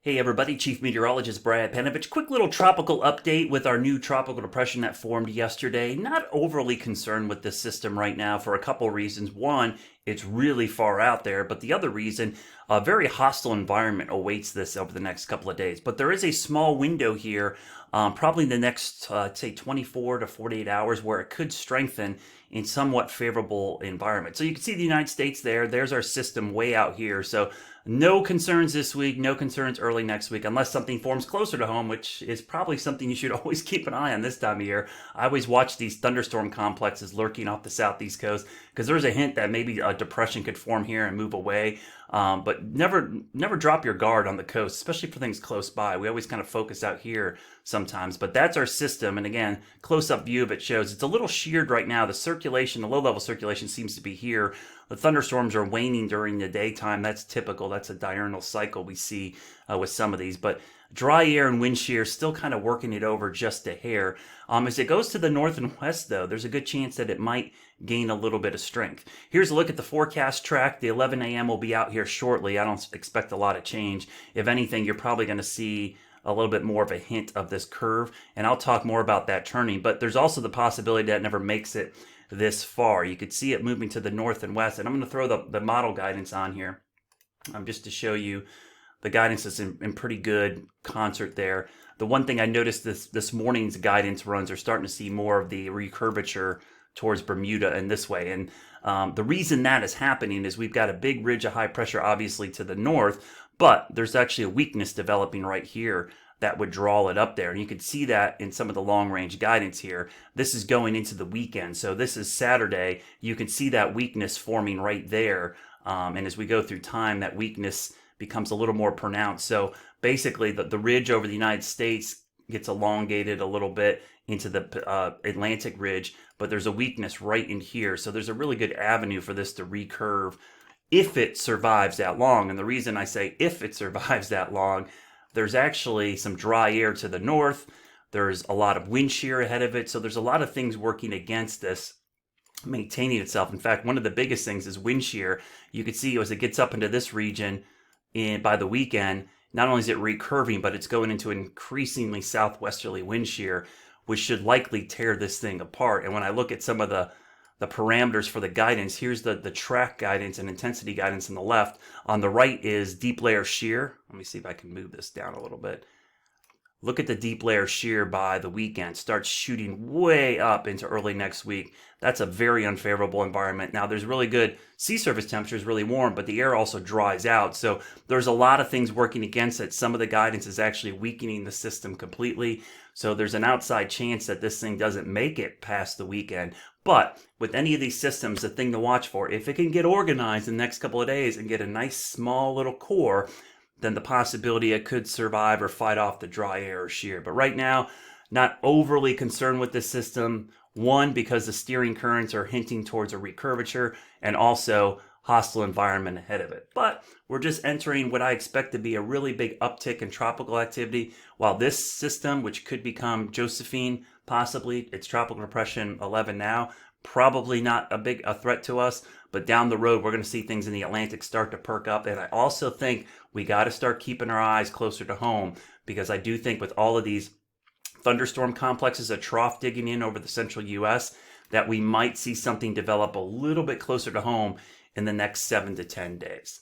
Hey everybody, Chief Meteorologist Brad Panovich. Quick little tropical update with our new tropical depression that formed yesterday. Not overly concerned with this system right now for a couple reasons. One, it's really far out there, but the other reason, a very hostile environment awaits this over the next couple of days. But there is a small window here, probably in the next, say, 24 to 48 hours, where it could strengthen in somewhat favorable environment. So you can see the United States there. There's our system way out here. So no concerns this week, no concerns early next week, unless something forms closer to home, which is probably something you should always keep an eye on this time of year. I always watch these thunderstorm complexes lurking off the southeast coast because there's a hint that maybe a depression could form here and move away. But never drop your guard on the coast, especially for things close by. We always kind of focus out here sometimes, but that's our system. And again, close-up view of it shows it's a little sheared right now. The circulation, the low-level circulation seems to be here. The thunderstorms are waning during the daytime. That's typical. That's a diurnal cycle we see with some of these. But dry air and wind shear still kind of working it over just a hair. As it goes to the north and west, though, there's a good chance that it might gain a little bit of strength. Here's a look at the forecast track. The 11 a.m. will be out here shortly. I don't expect a lot of change. If anything, you're probably going to see a little bit more of a hint of this curve, and I'll talk more about that turning. But there's also the possibility that it never makes it this far. You could see it moving to the north and west, and I'm going to throw the model guidance on here just to show you the guidance is in pretty good concert there. The one thing I noticed this morning's guidance runs are starting to see more of the recurvature towards Bermuda and this way. And the reason that is happening is we've got a big ridge of high pressure obviously to the north, but there's actually a weakness developing right here that would draw it up there. And you can see that in some of the long range guidance here. This is going into the weekend. So this is Saturday. You can see that weakness forming right there. And as we go through time, that weakness becomes a little more pronounced. So basically the ridge over the United States gets elongated a little bit into the Atlantic ridge, but there's a weakness right in here. So there's a really good avenue for this to recurve if it survives that long. And the reason I say if it survives that long, there's actually some dry air to the north. There's a lot of wind shear ahead of it. So there's a lot of things working against this maintaining itself. In fact, one of the biggest things is wind shear. You can see as it gets up into this region by the weekend, not only is it recurving, but it's going into increasingly southwesterly wind shear, which should likely tear this thing apart. And when I look at some of the parameters for the guidance, here's the track guidance and intensity guidance on the left. On the right is deep layer shear. Let me see if I can move this down a little bit. Look at the deep layer shear by the weekend. Starts shooting way up into early next week. That's a very unfavorable environment. Now, there's really good sea surface temperatures, really warm, but the air also dries out. So there's a lot of things working against it. Some of the guidance is actually weakening the system completely. So there's an outside chance that this thing doesn't make it past the weekend. But with any of these systems, the thing to watch for, if it can get organized in the next couple of days and get a nice small little core, then the possibility it could survive or fight off the dry air or shear. But right now, not overly concerned with this system. One, because the steering currents are hinting towards a recurvature, and also hostile environment ahead of it. But we're just entering what I expect to be a really big uptick in tropical activity, while this system, which could become Josephine, possibly, it's tropical depression 11 now, probably not a threat to us, but down the road, we're going to see things in the Atlantic start to perk up. And I also think we got to start keeping our eyes closer to home, because I do think with all of these thunderstorm complexes, a trough digging in over the central U.S., that we might see something develop a little bit closer to home in the next 7 to 10 days.